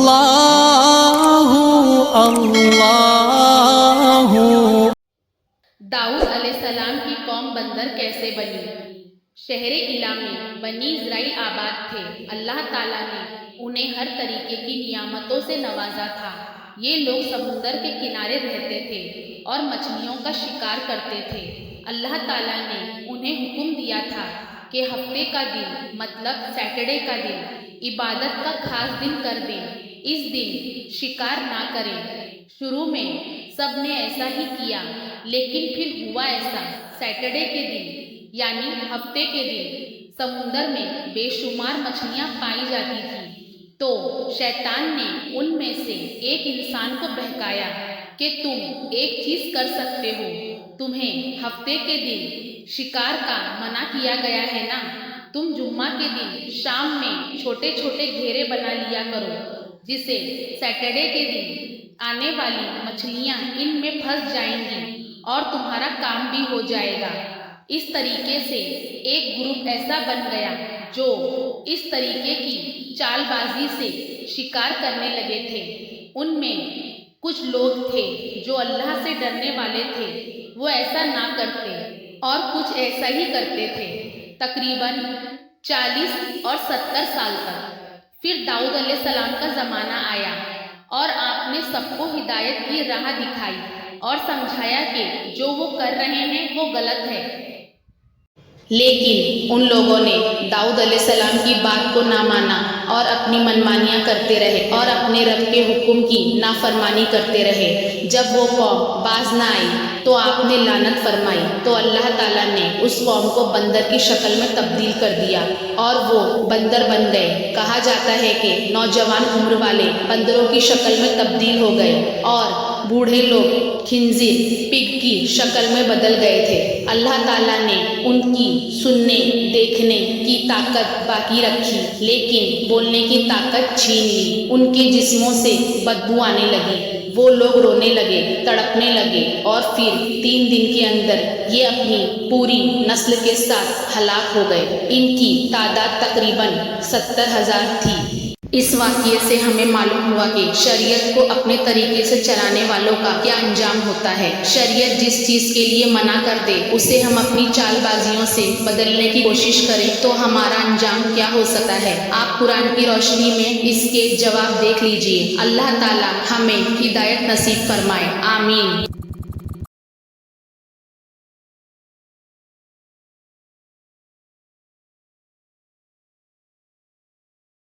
اللہ اللہ۔ داؤد علیہ السلام کی قوم بندر کیسے بنی؟ شہر علا میں بنی اسرائیل آباد تھے۔ اللہ تعالیٰ نے انہیں ہر طریقے کی نعمتوں سے نوازا تھا۔ یہ لوگ سمندر کے کنارے رہتے تھے اور مچھلیوں کا شکار کرتے تھے۔ اللہ تعالیٰ نے انہیں حکم دیا تھا کہ ہفتے کا دن مطلب سیٹرڈے کا دن عبادت کا خاص دن کر دیں۔ اس دن شکار نہ کریں۔ شروع میں سب نے ایسا ہی کیا، لیکن پھر ہوا ایسا، سیٹرڈے کے دن یعنی ہفتے کے دن سمندر میں بے شمار مچھلیاں پائی جاتی تھیں۔ تو شیطان نے ان میں سے ایک انسان کو بہکایا کہ تم ایک چیز کر سکتے ہو، تمہیں ہفتے کے دن شکار کا منع کیا گیا ہے نا، تم جمعہ کے دن شام میں چھوٹے چھوٹے گھیرے بنا لیا کرو، جسے سیٹرڈے کے دن آنے والی مچھلیاں ان میں پھنس جائیں گی اور تمہارا کام بھی ہو جائے گا۔ اس طریقے سے ایک گروپ ایسا بن گیا جو اس طریقے کی چال بازی سے شکار کرنے لگے تھے۔ ان میں کچھ لوگ تھے جو اللہ سے ڈرنے والے تھے، وہ ایسا نہ کرتے، اور کچھ ایسا ہی کرتے تھے، تقریباً 40 اور 70 سال تک۔ پھر داؤد علیہ السلام کا زمانہ آیا اور آپ نے سب کو ہدایت کی راہ دکھائی اور سمجھایا کہ جو وہ کر رہے ہیں وہ غلط ہے۔ لیکن ان لوگوں نے داؤد علیہ السلام کی بات کو نہ مانا اور اپنی منمانیاں کرتے رہے اور اپنے رب کے حکم کی نافرمانی کرتے رہے۔ جب وہ قوم باز نہ آئی تو آپ نے لعنت فرمائی، تو اللہ تعالیٰ نے اس قوم کو بندر کی شکل میں تبدیل کر دیا اور وہ بندر بن گئے۔ کہا جاتا ہے کہ نوجوان عمر والے بندروں کی شکل میں تبدیل ہو گئے اور بوڑھے لوگ خنزیر پگ کی شکل میں بدل گئے تھے۔ اللہ تعالیٰ نے ان کی سننے دیکھنے کی طاقت باقی رکھی، لیکن بولنے کی طاقت چھین لی۔ ان کے جسموں سے بدبو آنے لگی، وہ لوگ رونے لگے، تڑپنے لگے، اور پھر 3 دن کے اندر یہ اپنی پوری نسل کے ساتھ ہلاک ہو گئے۔ ان کی تعداد تقریباً 70,000 تھی۔ اس واقعے سے ہمیں معلوم ہوا کہ شریعت کو اپنے طریقے سے چلانے والوں کا کیا انجام ہوتا ہے۔ شریعت جس چیز کے لیے منع کر دے اسے ہم اپنی چال بازیوں سے بدلنے کی کوشش کریں تو ہمارا انجام کیا ہو سکتا ہے؟ آپ قرآن کی روشنی میں اس کے جواب دیکھ لیجئے۔ اللہ تعالی ہمیں ہدایت نصیب فرمائے، آمین۔